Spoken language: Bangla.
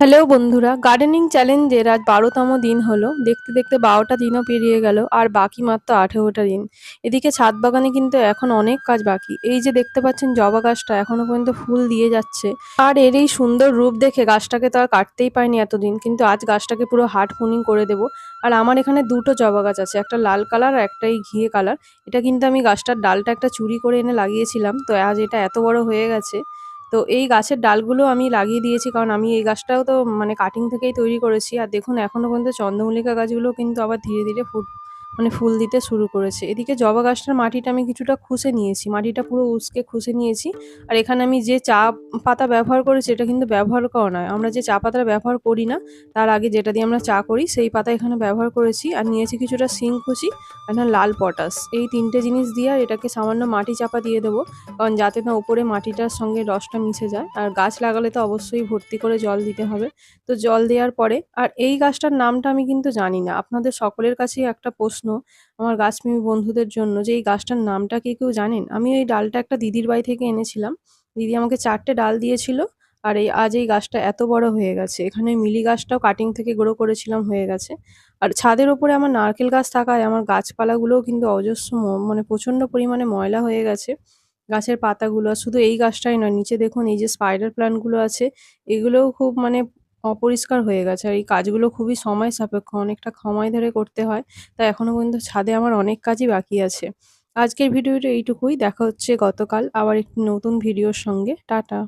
হ্যালো বন্ধুরা, গার্ডেনিং চ্যালেঞ্জের আজ ১২তম দিন হলো। দেখতে দেখতে ১২টা দিনও পেরিয়ে গেল আর বাকি মাত্র ১৮টা দিন। এদিকে ছাদ বাগানে কিন্তু এখন অনেক কাজ বাকি। এই যে দেখতে পাচ্ছেন জবা গাছটা এখনো পর্যন্ত ফুল দিয়ে যাচ্ছে। আর এর এই সুন্দর রূপ দেখে গাছটাকে তো আর কাটতেই পারিনি এতদিন, কিন্তু আজ গাছটাকে পুরো হার্ড প্রুনিং করে দেবো। আর আমার এখানে দুটো জবা গাছ আছে, একটা লাল কালার আর একটা এই ঘিয়ে কালার। এটা কিন্তু আমি গাছটার ডালটা একটা চুরি করে এনে লাগিয়েছিলাম, তো আজ এটা এত বড় হয়ে গেছে। তো এই গাছের ডালগুলো আমি লাগিয়ে দিয়েছি, কারণ আমি এই গাছটাও তো মানে কাটিং থেকেই তৈরি করেছি। আর দেখুন এখনো পর্যন্ত চন্দ্রমল্লিকা গাছগুলো কিন্তু আবার ধীরে ধীরে মানে ফুল দিতে শুরু করেছে। এদিকে জবা গাছটার মাটিটা আমি কিছুটা খুঁজে নিয়েছি, মাটিটা পুরো উসকে খুঁজে নিয়েছি। আর এখানে আমি যে চা পাতা ব্যবহার করেছি এটা কিন্তু ব্যবহার করা নয়, আমরা যে চা পাতা ব্যবহার করি না, তার আগে যেটা দিয়ে আমরা চা করি সেই পাতা এখানে ব্যবহার করেছি। আর নিয়েছি কিছুটা শিংকুচি আর না লাল পটাশ, এই তিনটে জিনিস দিয়ে আর এটাকে সামান্য মাটি চাপা দিয়ে দেবো, কারণ যাতে না উপরে মাটিটার সঙ্গে রসটা মিশে যায়। আর গাছ লাগালে তো অবশ্যই ভর্তি করে জল দিতে হবে। তো জল দেওয়ার পরে আর এই গাছটার নামটা আমি কিন্তু জানি না। আপনাদের সকলের কাছেই একটা প্রশ্ন আমার গাছপ্রেমী বন্ধুদের জন্য, যে এই গাছটার নামটা কি কেউ জানেন? আমি এই ডালটা একটা দিদির বাড়ি থেকে এনেছিলাম। দিদি আমাকে ৪ টে ডাল দিয়েছিল। আর আজ এই গাছটা এত বড় হয়ে গেছে। এখানে মিলি গাছটাও কাটিং থেকে গ্রো করেছিলাম, হয়ে গেছে। আর ছাদের উপরে আমার নারকেল গাছ থাকায় আমার গাছপালাগুলোও কিন্তু অজস্র মানে প্রচণ্ড পরিমাণে ময়লা হয়ে গেছে। গাছের পাতাগুলো, আর শুধু এই গাছটাই নয়, নিচে দেখুন এই যে স্পাইডার প্ল্যান্ট গুলো আছে, এগুলোও খুব মানে অপরিষ্কার হয়ে গেছে। আর এই কাজগুলো খুবই সময় সাপেক্ষ, অনেকটা সময় ধরে করতে হয়। তাই এখনো পর্যন্ত ছাদে আমার অনেক কাজই বাকি আছে। আজকের ভিডিওটা এইটুকুই। দেখা হচ্ছে গতকাল আবার একটি নতুন ভিডিওর সঙ্গে। টাটা।